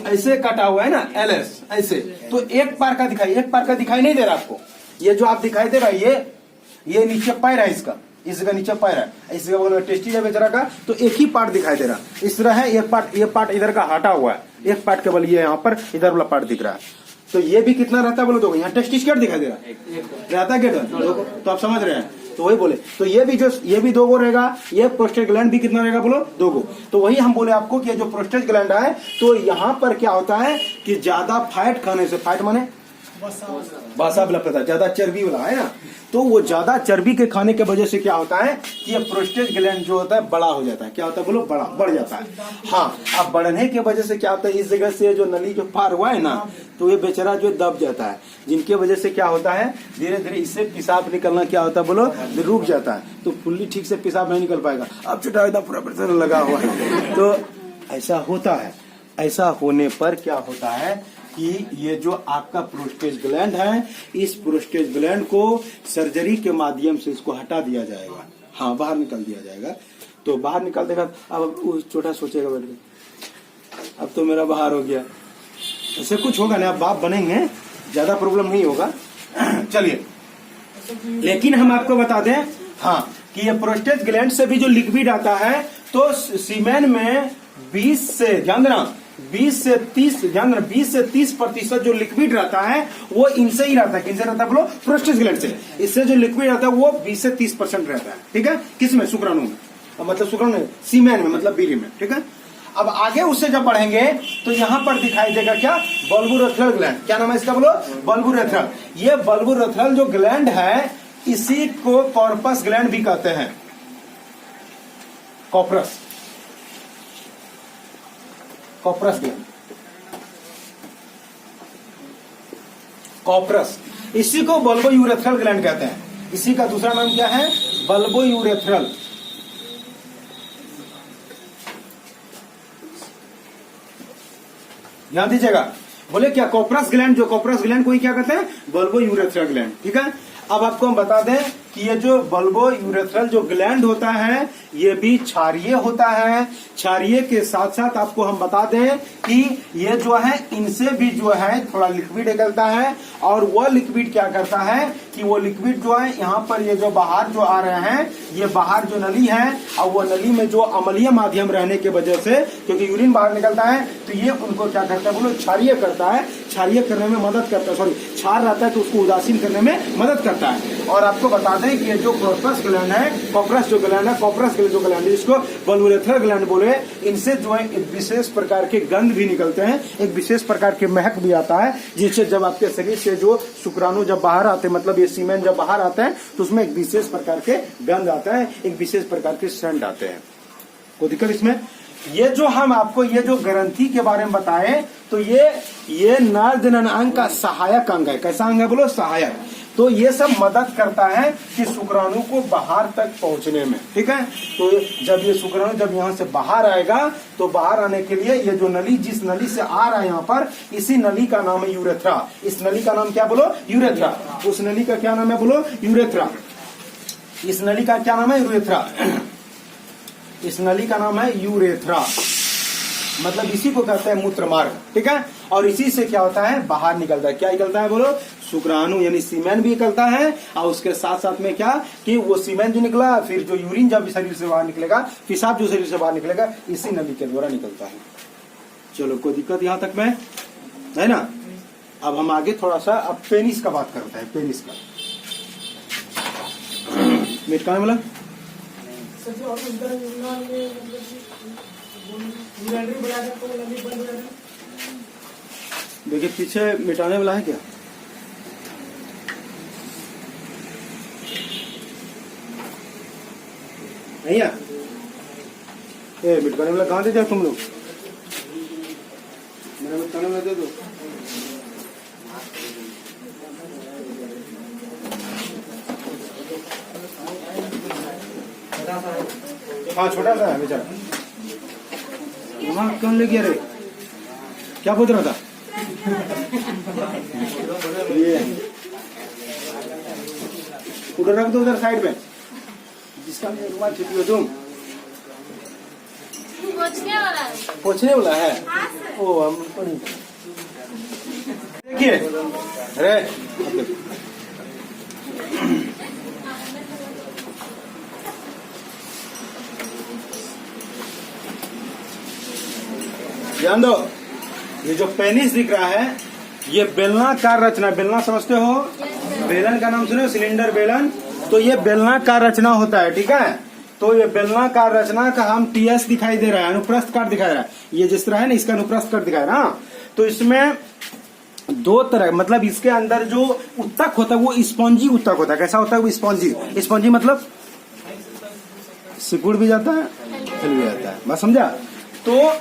ऐसे कटा हुआ है ना, एलएस ऐसे, तो एक पार का दिखाई नहीं दे रहा आपको। ये जो आप दिखाई दे रहा है, ये नीचे पैर है इसका नीचे पैर है, इसका टेस्टी है बेचारा का, तो एक ही पार्ट दिखाई दे रहा। इस तरह है, ये पार्ट इधर का हटा हुआ है, एक पार्ट केवल ये यहाँ पर इधर वाला पार्ट दिख रहा है। तो ये भी कितना रहता है बोलो, दो। यहाँ टेस्टी क्या दिखाई दे रहा है, रहता है क्या, तो आप समझ रहे हैं। तो वही बोले, तो ये भी दो गो रहेगा, ये प्रोस्टेट ग्लैंड भी कितना रहेगा बोलो, दो गो। तो वही हम बोले आपको कि जो प्रोस्टेट ग्लैंड है, तो यहाँ पर क्या होता है कि ज्यादा फैट खाने से, फैट माने बासा पता, ज्यादा चर्बी वाला है ना, तो वो ज्यादा चर्बी के खाने के वजह से क्या होता है कि ये प्रोस्टेट ग्लैंड जो होता है बड़ा हो जाता है। क्या होता है बोलो, बढ़ जाता है। हाँ, अब बढ़ने की वजह से क्या होता है, इस जगह से जो नली जो पार हुआ है ना, तो ये बेचारा जो दब जाता है, जिनकी वजह से क्या होता है, धीरे धीरे इससे पेशाब निकलना क्या होता है बोलो, रुक जाता है। तो फुल्ली ठीक से पेशाब नहीं निकल पाएगा। अब छोटा एकदम पूरा प्रेशर लगा हुआ है, तो ऐसा होता है। ऐसा होने पर क्या होता है कि ये जो आपका प्रोस्टेट ग्लैंड है, इस प्रोस्टेट ग्लैंड को सर्जरी के माध्यम से इसको हटा दिया जाएगा। हाँ, बाहर निकाल दिया जाएगा। तो बाहर निकाल देगा, अब वो छोटा सोचेगा बैठ के, अब तो मेरा बाहर हो गया, ऐसे कुछ होगा ना, अब बाप बनेंगे, ज्यादा प्रॉब्लम नहीं होगा। चलिए, लेकिन हम आपको बता दें, हाँ, कि ये प्रोस्टेट ग्लैंड से भी जो लिक्विड आता है, तो सीमेन में 20 से, ध्यान देना, 20 से 30% जो लिक्विड रहता है वो इनसे ही रहता है। किनसे रहता है बोलो, प्रोस्टेट ग्लैंड से। इससे जो लिक्विड रहता है वो 20 से 30% रहता है। ठीक है, किसमें, शुक्राणु में, मतलब शुक्राणु में, सीमेन में, मतलब बीरी में। ठीक है, अब आगे उससे जब बढ़ेंगे तो यहां पर दिखाई देगा क्या, बल्बोरेथ्रल ग्लैंड। क्या नाम है इसका बोलो, बल्बोरेथ्रल। ये बल्बोरेथ्रल जो ग्लैंड है इसी को कॉर्पस ग्लैंड भी कहते हैं, कॉर्पस, कॉर्पस ग्लैंड, कॉर्पस। इसी को बल्बोयूरेथ्रल ग्लैंड कहते हैं। इसी का दूसरा नाम क्या है, बल्बोयूरेथ्रल। ध्यान दीजिएगा, बोले क्या, कॉर्पस ग्लैंड, जो कॉर्पस ग्लैंड को ही क्या कहते हैं, बल्बोयूरेथ्रल ग्लैंड। ठीक है, अब आपको हम बता दें कि ये जो बल्बोयूरेथ्रल जो ग्लैंड होता है ये भी क्षारीय होता है। क्षारीय के साथ साथ आपको हम बता दें कि ये जो है इनसे भी जो है थोड़ा लिक्विड निकलता है, और वह लिक्विड क्या करता है कि वो लिक्विड जो है यहाँ पर ये जो बाहर जो आ रहे हैं, ये बाहर जो नली है, और वो नली में जो अम्लीय माध्यम रहने की वजह से, क्योंकि यूरिन बाहर निकलता है, तो ये उनको क्या करता है बोलो, क्षारीय करता है, क्षारीय करने में मदद करता है, सॉरी क्षार रहता है तो उसको उदासीन करने में मदद करता है। और आपको बता दें कि ये जो कॉर्पस ग्लैंड है, कॉर्पस जो ग्लैंड है, कॉर्पस जो ग्लैंड है, इसको बल्बोरेथ्रल ग्लैंड बोले। इनसे जो है एक विशेष प्रकार के गंध भी निकलते हैं, एक विशेष प्रकार के महक भी आता है, जिससे जब आपके शरीर से जो शुक्राणु जब बाहर आते हैं, मतलब ये सीमेन जब बाहर आता है तो उसमें एक विशेष प्रकार के गंध आता है, एक विशेष प्रकार के सेंट आते हैं। कोई दिक्कत इसमें? ये जो हम आपको ये जो ग्रंथि के बारे में बताए, तो ये नर जनन अंग का सहायक अंग है। कैसा अंग है बोलो, सहायक। तो ये सब मदद करता है कि शुक्राणु को बाहर तक पहुंचने में। ठीक है, तो जब ये शुक्राणु जब यहाँ से बाहर आएगा, तो बाहर आने के लिए ये जो नली, जिस नली से आ रहा है यहाँ पर, इसी नली का नाम है यूरेथ्रा। इस नली का नाम क्या बोलो, यूरेथ्रा। उस नली का क्या नाम है बोलो, यूरेथ्रा। इस नली का क्या नाम है, यूरेथ्रा। इस नली का नाम है यूरेथ्रा, मतलब इसी को कहते हैं मूत्र मार्ग। ठीक है, और इसी से क्या होता है, बाहर निकलता है। क्या निकलता है बोलो, शुक्राणु यानी सीमेन भी निकलता है, और उसके साथ साथ में क्या कि वो सीमेन जो निकला, फिर जो यूरिन जब शरीर से बाहर निकलेगा, पेशाब जो शरीर से बाहर निकलेगा, इसी नली के द्वारा निकलता है। चलो, कोई दिक्कत यहाँ तक में है ना। अब हम आगे थोड़ा सा अब पेनिस का बात करते हैं। पेनिस का मिटकाने वाला सर और अंदर यूरिनल में मतलब यूरिनरी बना दे तो नली बंद हो जाती है। देखिए पीछे मिटाने वाला है क्या, नहीं है? ए मिटकाने वाला कहाँ दे जाओ तुम लोग, मेरा मिटकाने वाला दे दो। हाँ छोटा सा है बेचारा, वहाँ कौन ले गया रे, क्या पूछ रहा था? ये उधर रख दो, उधर साइड में, जिसका रुमाल छिपी हो तुम। पोछने वाला है। ओ हम देखिए, अरे ध्यान दो, ये जो पेनिस दिख रहा है ये बेलनाकार रचना, बेलना समझते हो, बेलन का नाम सुने, सिलेंडर बेलन, तो ये बेलनाकार रचना होता है। ठीक है, तो ये बेलनाकार रचना का हम टीएस दिखाई दे रहा है, अनुप्रस्थ काट दिखा रहा है, ये जिस तरह है ना, इसका अनुप्रस्थ काट दिखाया ना। तो इसमें दो तरह, मतलब इसके अंदर जो उत्तक होता है वो स्पॉन्जी उत्तक होता है। कैसा होता है वो, स्पॉन्जी। स्पॉन्जी मतलब सिकुड़ भी जाता है, हिल भी जाता है, बस समझा। तो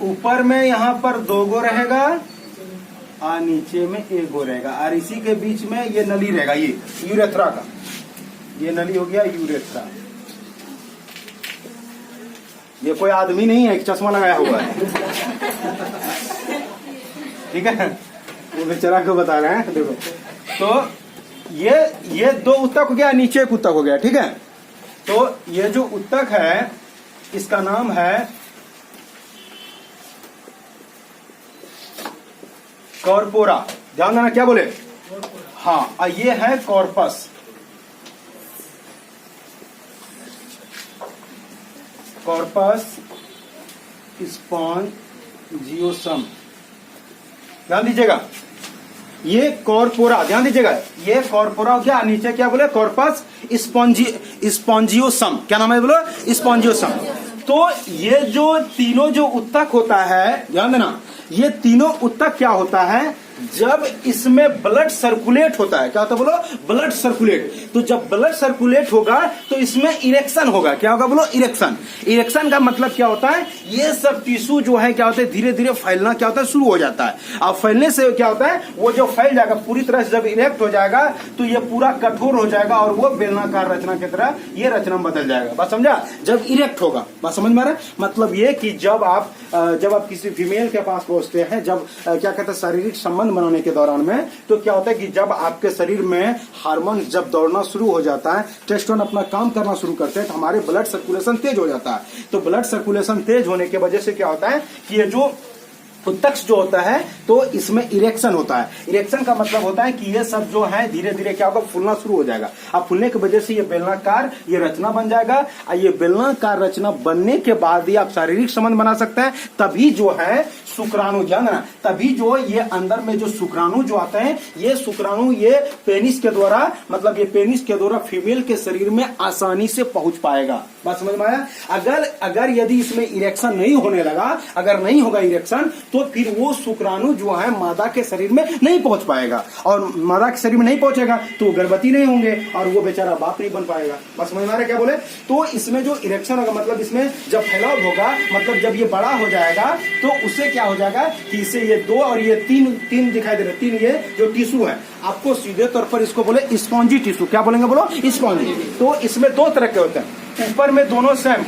ऊपर में यहाँ पर 2 गो रहेगा और नीचे में 1 गो रहेगा, और इसी के बीच में ये नली रहेगा, ये यूरेथ्रा का, ये नली हो गया यूरेथ्रा। ये कोई आदमी नहीं है, एक चश्मा लगाया हुआ है। ठीक है, वो बेचारा को बता रहे हैं। देखो, तो ये 2 उत्तक हो गया, नीचे 1 उत्तक हो गया। ठीक है, तो ये जो उत्तक है इसका नाम है कॉर्पोरा। ध्यान देना, क्या बोले, हाँ, और ये है कॉर्पस। कॉर्पस स्पॉन्जियोसम, ध्यान दीजिएगा। ये कॉर्पोरा, ध्यान दीजिएगा, ये कॉर्पोरा हो गया, नीचे क्या बोले कॉर्पस स्पॉन्जियोसम, क्या नाम है बोलो स्पॉन्जियोसम। तो ये जो तीनों जो उत्तक होता है, ध्यान देना, ये तीनों उत्तक क्या होता है, जब इसमें ब्लड सर्कुलेट होता है, क्या होता है बोलो ब्लड सर्कुलेट, तो जब ब्लड सर्कुलेट होगा तो इसमें इरेक्शन होगा, क्या होगा बोलो इरेक्शन। इरेक्शन का मतलब क्या होता है, ये सब टिश्यू जो है क्या होता है धीरे धीरे फैलना क्या होता है शुरू हो जाता है। अब फैलने से क्या होता है, वो जो फैल जाएगा पूरी तरह से, जब इरेक्ट हो जाएगा तो ये पूरा कठोर हो जाएगा और वो बेलनाकार रचना की तरह ये रचना बदल जाएगा। बात समझा, जब इरेक्ट होगा, बात समझ में आ रहा है। मतलब ये कि जब आप किसी फीमेल के पास पहुंचते हैं, जब क्या कहते हैं शारीरिक संबंध बनाने के दौरान में, तो क्या होता है कि जब आपके शरीर में हार्मोन जब दौड़ना शुरू हो जाता है, टेस्टोस्टेरोन अपना काम करना शुरू करते हैं, तो हमारे ब्लड सर्कुलेशन तेज हो जाता है। तो ब्लड सर्कुलेशन तेज होने की वजह से क्या होता है कि ये जो उत्तक जो होता है तो इसमें इरेक्शन होता है। इरेक्शन का मतलब होता है कि ये सब जो है धीरे धीरे क्या होगा फूलना शुरू हो जाएगा। अब फूलने की वजह से ये बेलनाकार ये रचना बन जाएगा, और ये बेलनाकार रचना बनने के बाद ही आप शारीरिक संबंध बना सकते हैं। तभी जो है शुक्राणु, ध्यान देना, तभी जो ये अंदर में जो शुक्राणु जो आते हैं, ये शुक्राणु ये पेनिस के द्वारा, मतलब ये पेनिस के द्वारा फीमेल के शरीर में आसानी से पहुंच पाएगा। बात समझ में आया। अगर यदि इसमें इरेक्शन नहीं होने लगा, अगर नहीं होगा इरेक्शन, तो फिर वो शुक्राणु जो है मादा के शरीर में नहीं पहुंच पाएगा, और मादा के शरीर में नहीं पहुंचेगा तो वो गर्भवती नहीं होंगे और वो बेचारा बाप नहीं बन पाएगा। बस समझ में आ रहा है क्या बोले। तो इसमें जो इरेक्शन होगा, मतलब इसमें जब फैलाव होगा, मतलब जब ये बड़ा हो जाएगा तो उससे क्या हो जाएगा कि इससे ये दो और ये तीन दिखाई दे रहे, तीन ये जो टिश्यू है, आपको सीधे तौर पर इसको बोले स्पॉन्जी टिश्यू, क्या बोलेंगे बोलो स्पॉन्जी। तो इसमें दो तरह के होते हैं, ऊपर में दोनों सेम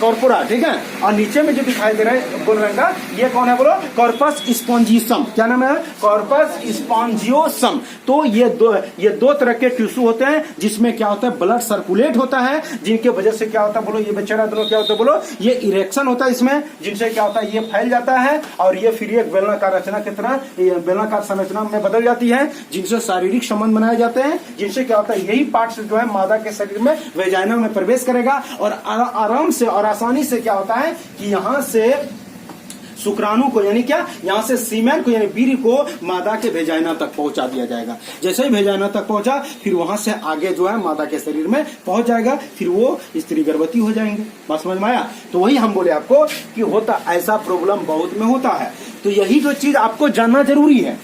कॉर्पोरा, ठीक है, और नीचे में जो दिखाई दे रहा है बोल रहे हैं, ये कौन है बोलो कॉर्पस स्पॉन्जियोसम, क्या नाम है कॉर्पस स्पॉन्जियोसम। तो ये दो तरह के टिश्यू होते हैं जिसमें क्या होता है ब्लड सर्कुलेट होता है, जिनके वजह से क्या होता है बोलो ये बेचारा दोनों क्या होता है बोलो ये इरेक्शन होता है इसमें, जिनसे क्या होता है ये फैल जाता है और ये फिर एक बेलनाकार रचना की तरह बेलनाकार संरचना में बदल जाती है, जिनसे शारीरिक संबंध बनाए जाते हैं, जिनसे क्या होता है यही पार्ट जो है मादा के शरीर में वेजाइना में प्रवेश करेगा और आराम से और आसानी से क्या होता है कि यहां से शुक्राणु को यानी क्या, यहां से सीमेन को यानी वीर्य को मादा के वेजाइना तक पहुंचा दिया जाएगा। जैसे ही वेजाइना तक पहुंचा, फिर वहां से आगे जो है मादा के शरीर में पहुंच जाएगा, फिर वो स्त्री गर्भवती हो जाएंगे। बात समझ में आया। तो वही हम बोले आपको कि होता ऐसा प्रॉब्लम बहुत में होता है, तो यही जो चीज आपको जानना जरूरी है।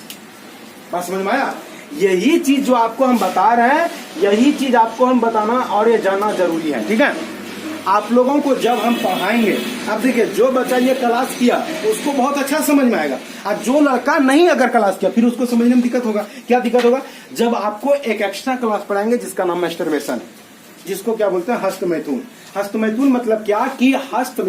बात समझ में आया। यही चीज जो आपको हम बता रहे हैं, यही चीज आपको हम बताना और ये जानना जरूरी है, ठीक है। आप लोगों को जब हम पढ़ाएंगे, आप देखिए जो बच्चा ये क्लास किया उसको बहुत अच्छा समझ में आएगा, और जो लड़का नहीं अगर क्लास किया फिर उसको समझने में दिक्कत होगा। क्या दिक्कत होगा, जब आपको एक एक्स्ट्रा क्लास पढ़ाएंगे जिसका नाम मैस्टरबेशन है, जिसको क्या बोलते हैं हस्तमैथुन। हस्तमैथुन मतलब क्या कि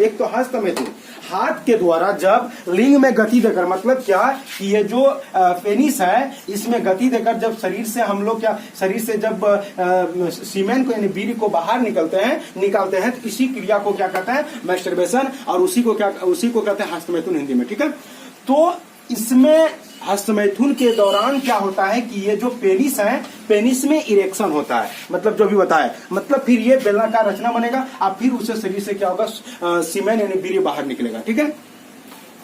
एक तो हस्तमैथुन हाथ के द्वारा जब लिंग में गति देकर, मतलब क्या कि ये जो पेनिस है इसमें गति देकर जब शरीर से हम लोग क्या शरीर से जब सीमेन को यानी वीर्य को बाहर निकालते हैं तो इसी क्रिया को क्या कहते हैं मैस्टरबेशन, और उसी को कहते हैं हस्तमैथुन हिंदी में, ठीक है। तो इसमें हस्तमैथुन के दौरान क्या होता है कि ये जो पेनिस है, पेनिस में इरेक्शन होता है, मतलब जो भी बताया, मतलब फिर ये बेलनाकार रचना बनेगा, अब फिर उसे शरीर से क्या होगा सीमेन यानी वीर्य बाहर निकलेगा, ठीक है।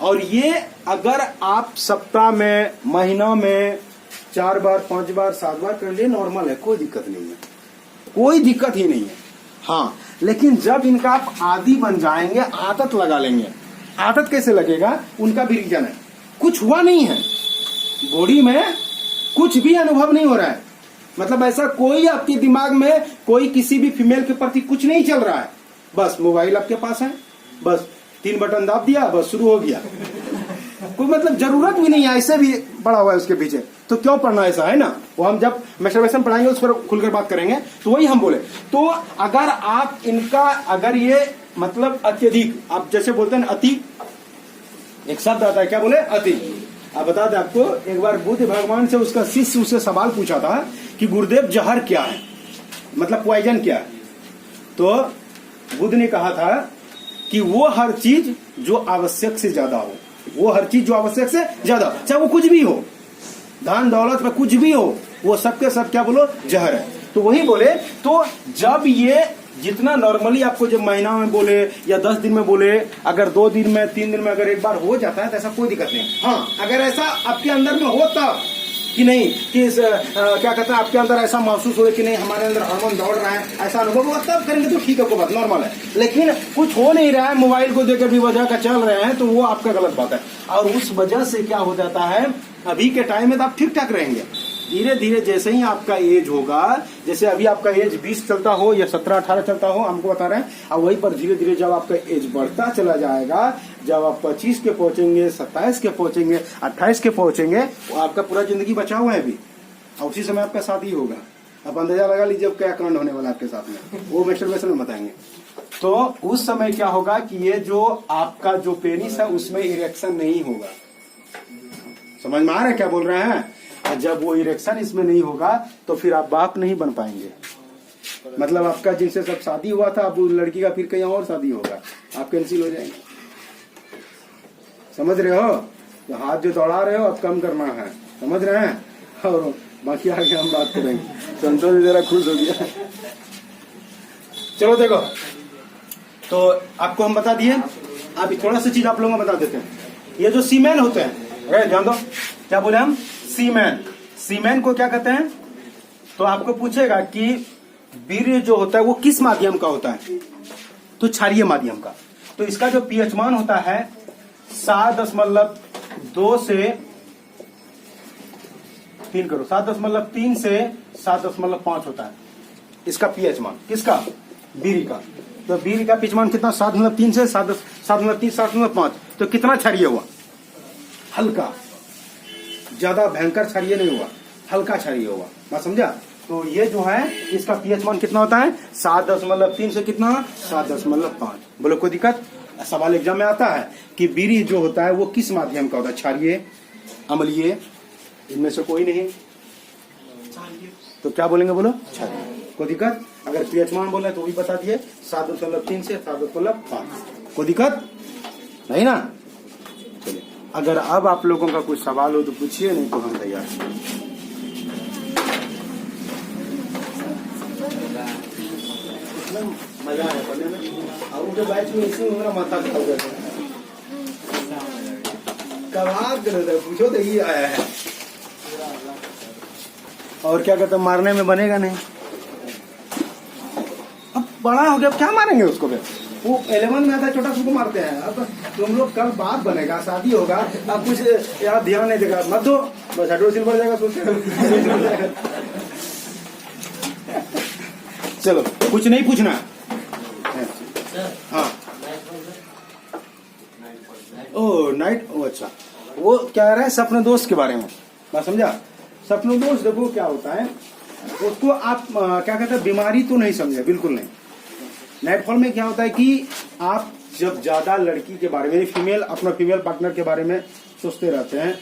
और ये अगर आप सप्ताह में, महीना में 4 बार 5 बार 7 बार कर लिए नॉर्मल है, कोई दिक्कत नहीं है, कोई दिक्कत ही नहीं है। हाँ, लेकिन जब इनका आप आदी बन जाएंगे, आदत लगा लेंगे। आदत कैसे लगेगा, उनका भी रीजन है, कुछ हुआ नहीं है, बॉडी में कुछ भी अनुभव नहीं हो रहा है, मतलब ऐसा कोई आपके दिमाग में कोई किसी भी फीमेल के प्रति कुछ नहीं चल रहा है, बस मोबाइल आपके पास है, बस 3 बटन दाब दिया, बस शुरू हो गया, कोई मतलब जरूरत भी नहीं है, ऐसे भी पड़ा हुआ है उसके पीछे, तो क्यों पढ़ना, ऐसा है ना। वो हम जब मैस्टरबेशन पढ़ाएंगे उस पर खुलकर बात करेंगे। तो वही हम बोले, तो अगर आप इनका अगर ये मतलब अत्यधिक, आप जैसे बोलते हैं अति, एक शब्द आता है क्या बोले अति। अब बता दें आपको, एक बार बुद्ध भगवान से उसका शिष्य उससे सवाल पूछा था कि गुरुदेव जहर क्या है, मतलब पॉइजन क्या है। तो बुद्ध ने कहा था कि वो हर चीज जो आवश्यक से ज्यादा हो, वो हर चीज जो आवश्यक से ज्यादा, चाहे वो कुछ भी हो, धन दौलत में कुछ भी हो, वो सबके सब क्या बोलो जहर है। तो वही बोले, तो जब ये जितना नॉर्मली आपको जब महीना में बोले या 10 दिन में बोले, अगर 2 दिन में 3 दिन में अगर एक बार हो जाता है तो ऐसा कोई दिक्कत नहीं। हाँ, अगर ऐसा आपके अंदर में हो कि नहीं कि क्या कहते हैं आपके अंदर ऐसा महसूस हो कि नहीं हमारे अंदर हार्मोन दौड़ रहा है, ऐसा अनुभव होगा तब करेंगे तो ठीक है, कोई बात नॉर्मल है। लेकिन कुछ हो नहीं रहा है, मोबाइल को देकर भी वजह का चल रहे हैं, तो वो आपका गलत बात है। और उस वजह से क्या हो जाता है, अभी के टाइम में तो आप ठीक ठाक रहेंगे, धीरे धीरे जैसे ही आपका एज होगा, जैसे अभी आपका एज 20 चलता हो या 17-18 चलता हो, हमको बता रहे हैं, और वहीं पर धीरे धीरे जब आपका एज बढ़ता चला जाएगा, जब आप 25 के पहुंचेंगे, 27 के पहुंचेंगे, 28 के पहुंचेंगे, वो आपका पूरा जिंदगी बचा हुआ है अभी, और उसी समय आपका शादी होगा। अब अंदाजा लगा लीजिए अब क्या कांड होने वाला आपके साथ में, वो मेस्टरबेशन में बताएंगे। तो उस समय क्या होगा कि ये जो आपका जो पेनिस है उसमें इरेक्शन नहीं होगा। समझ में आ रहा है क्या बोल रहे हैं? जब वो इरेक्शन इसमें नहीं होगा तो फिर आप बाप नहीं बन पाएंगे। मतलब आपका जिनसे सब शादी हुआ था, अब लड़की का फिर कहीं और शादी होगा, आप कैंसिल हो जाएंगे। समझ रहे हो? तो हाथ जो दौड़ा रहे हो अब कम करना है, समझ रहे हैं? और बाकी आगे हम बात करेंगे। संतोष जरा खुश हो गया। चलो देखो, तो आपको हम बता दिए, अब थोड़ा सा चीज आप लोगों को बता देते हैं। ये जो सीमेन होते हैं, ध्यान दो, क्या बोले हम? सीमेन। सीमेन को क्या कहते हैं? तो आपको पूछेगा कि वीर्य जो होता है वो किस माध्यम का होता है, तो क्षारीय माध्यम का। तो इसका जो पीएच मान होता है 7.2 से 3 करो, 7.3 से 7.5 होता है इसका पीएच मान। किसका? वीर्य का। तो वीर्य का पीएच मान कितना? 7.3 से 7.3 7.5। तो कितना क्षारीय हुआ? हल्का, ज्यादा भयंकर क्षारीय नहीं हुआ, हल्का क्षारीय हुआ। बात समझा? तो ये जो है इसका पीएच मान कितना होता है? 7.3 से कितना? 7.5। बोलो कोई दिक्कत? सवाल एग्जाम में आता है कि वीर्य जो होता है वो किस माध्यम का होता है? क्षारीय, अम्लीय, इनमें से कोई नहीं। तो क्या बोलेंगे? बोलो क्षारीय। कोई दिक्कत? अगर पीएच मान बोले तो भी बता दिए, 7.3 से 7.5। कोई दिक्कत नहीं ना? चलिए, अगर अब आप लोगों का कुछ सवाल हो तो पूछिए, नहीं तो हम तैयार हैं। मजा आया पढ़ने में, और उनके बैच में इसी मेरा माथा खा गया कबाब कर पूछो तो ये आया है। और क्या कहते, मारने में बनेगा नहीं, अब बड़ा हो गया, अब क्या मारेंगे उसको? फिर वो 11 में आता है, छोटा सा को मारते हैं। अब तुम लोग कल बाप बनेगा, शादी होगा, अब कुछ यार ध्यान नहीं देगा, मत दो, बस हाइड्रोसिल बढ़ जाएगा, सोचते चलो कुछ नहीं पूछना। हाँ, ओ नाइट, ओ अच्छा, वो क्या रहा है सपने दोस्त के बारे में, बात समझा? सपने दोस्त देखो क्या होता है, उसको आप क्या कहते हैं, बीमारी तो नहीं समझे, बिल्कुल नहीं। नाइटफॉल में क्या होता है कि आप जब ज्यादा लड़की के बारे में, फीमेल, अपना फीमेल पार्टनर के बारे में सोचते रहते हैं,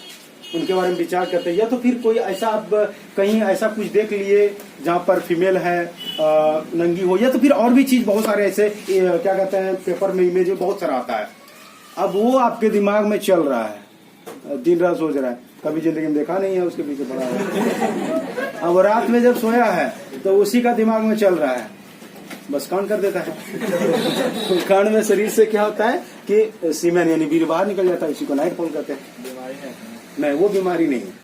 उनके बारे में विचार करते हैं, या तो फिर कोई ऐसा आप कहीं ऐसा कुछ देख लिए जहाँ पर फीमेल है नंगी हो, या तो फिर और भी चीज बहुत सारे ऐसे क्या कहते हैं पेपर में इमेज बहुत सारा आता है। अब वो आपके दिमाग में चल रहा है, दिन रात सोच रहा है, कभी जिंदगी में देखा नहीं है, उसके पीछे पड़ा है। अब रात में जब सोया है तो उसी का दिमाग में चल रहा है, बस कांड कर देता है। कांड में शरीर से क्या होता है कि सीमेन यानी वीर्य बाहर निकल जाता है, इसी को नाइटफॉल कहते हैं। नहीं, वो बीमारी नहीं है।